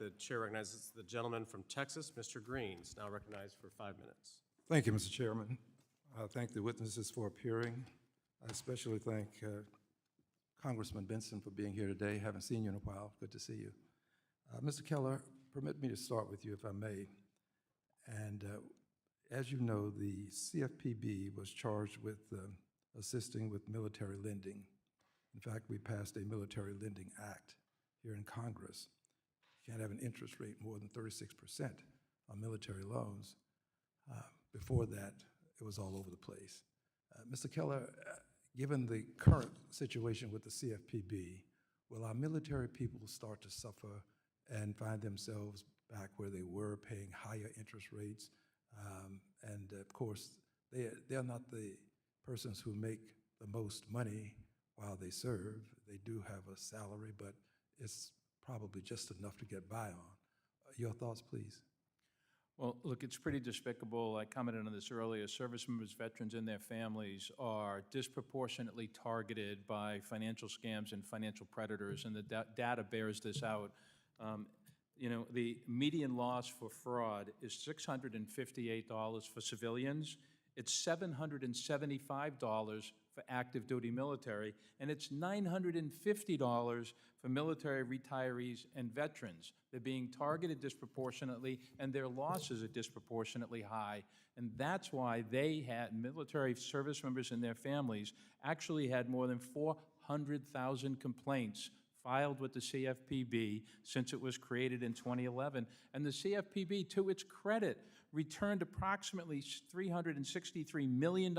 the chair recognizes the gentleman from Texas, Mr. Green, is now recognized for 5 minutes. Thank you, Mr. Chairman. I thank the witnesses for appearing. I especially thank Congressman Benson for being here today. Haven't seen you in a while. Good to see you. Mr. Keller, permit me to start with you, if I may. And as you know, the CFPB was charged with assisting with military lending. In fact, we passed a Military Lending Act here in Congress. You can't have an interest rate more than 36% on military loans. Before that, it was all over the place. Mr. Keller, given the current situation with the CFPB, will our military people start to suffer and find themselves back where they were, paying higher interest rates? And of course, they're not the persons who make the most money while they serve. They do have a salary, but it's probably just enough to get by on. Your thoughts, please? Well, look, it's pretty despicable. I commented on this earlier. Service members, veterans, and their families are disproportionately targeted by financial scams and financial predators, and the data bears this out. The median loss for fraud is $658 for civilians. It's $775 for active duty military, and it's $950 for military retirees and veterans. They're being targeted disproportionately, and their losses are disproportionately high. And that's why military service members and their families actually had more than 400,000 complaints filed with the CFPB since it was created in 2011. And the CFPB, to its credit, returned approximately $363 million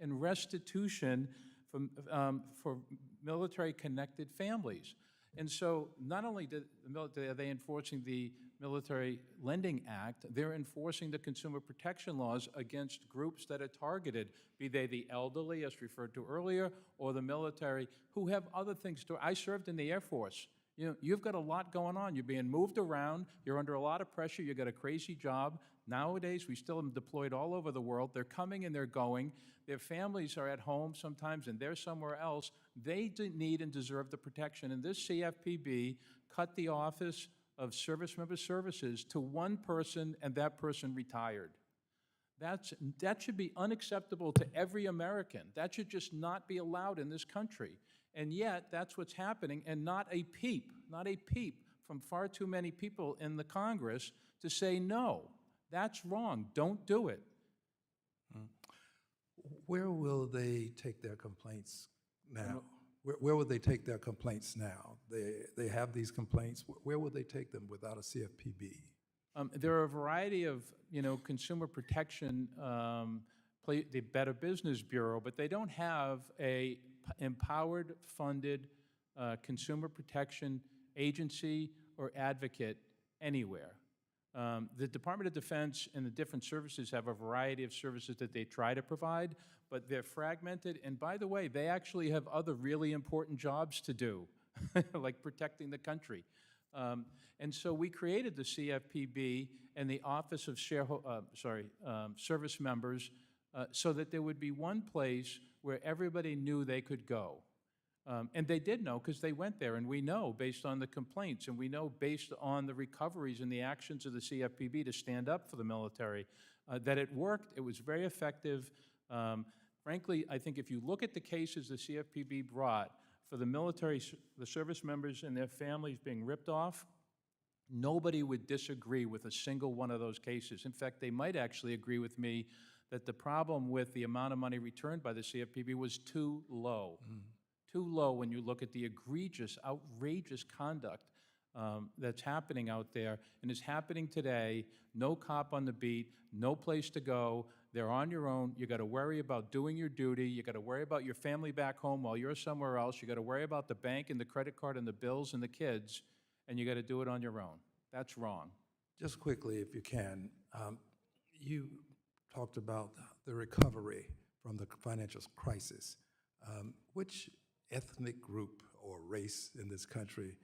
in restitution for military-connected families. And so not only are they enforcing the Military Lending Act, they're enforcing the consumer protection laws against groups that are targeted, be they the elderly, as referred to earlier, or the military, who have other things to. I served in the Air Force. You know, you've got a lot going on. You're being moved around. You're under a lot of pressure. You've got a crazy job. Nowadays, we still have deployed all over the world. They're coming and they're going. Their families are at home sometimes and they're somewhere else. They need and deserve the protection. And this CFPB cut the Office of Service Member Services to one person, and that person retired. That should be unacceptable to every American. That should just not be allowed in this country. And yet, that's what's happening, and not a peep from far too many people in the Congress to say, no, that's wrong, don't do it. Where will they take their complaints now? Where will they take their complaints now? They have these complaints. Where will they take them without a CFPB? There are a variety of, consumer protection, the Better Business Bureau, but they don't have a empowered, funded consumer protection agency or advocate anywhere. The Department of Defense and the different services have a variety of services that they try to provide, but they're fragmented. And by the way, they actually have other really important jobs to do, like protecting the country. And so we created the CFPB and the Office of Service Members so that there would be one place where everybody knew they could go. And they did know because they went there, and we know based on the complaints, and we know based on the recoveries and the actions of the CFPB to stand up for the military, that it worked. It was very effective. Frankly, I think if you look at the cases the CFPB brought for the military, the service members and their families being ripped off, nobody would disagree with a single one of those cases. In fact, they might actually agree with me that the problem with the amount of money returned by the CFPB was too low. Too low when you look at the egregious, outrageous conduct that's happening out there and is happening today. No cop on the beat, no place to go. They're on your own. You got to worry about doing your duty. You got to worry about your family back home while you're somewhere else. You got to worry about the bank and the credit card and the bills and the kids, and you got to do it on your own. That's wrong. Just quickly, if you can, you talked about the recovery from the financial crisis. Which ethnic group or race in this country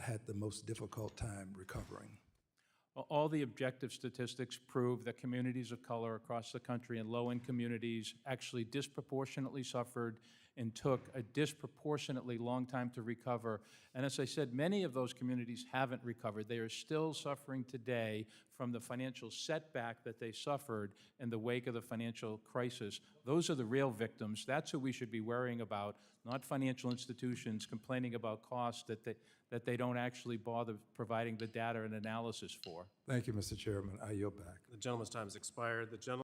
had the most difficult time recovering? Well, all the objective statistics prove that communities of color across the country and low-income communities actually disproportionately suffered and took a disproportionately long time to recover. And as I said, many of those communities haven't recovered. They are still suffering today from the financial setback that they suffered in the wake of the financial crisis. Those are the real victims. That's who we should be worrying about, not financial institutions complaining about costs that they don't actually bother providing the data and analysis for. Thank you, Mr. Chairman. I yield back. The gentleman's time has expired. The gentleman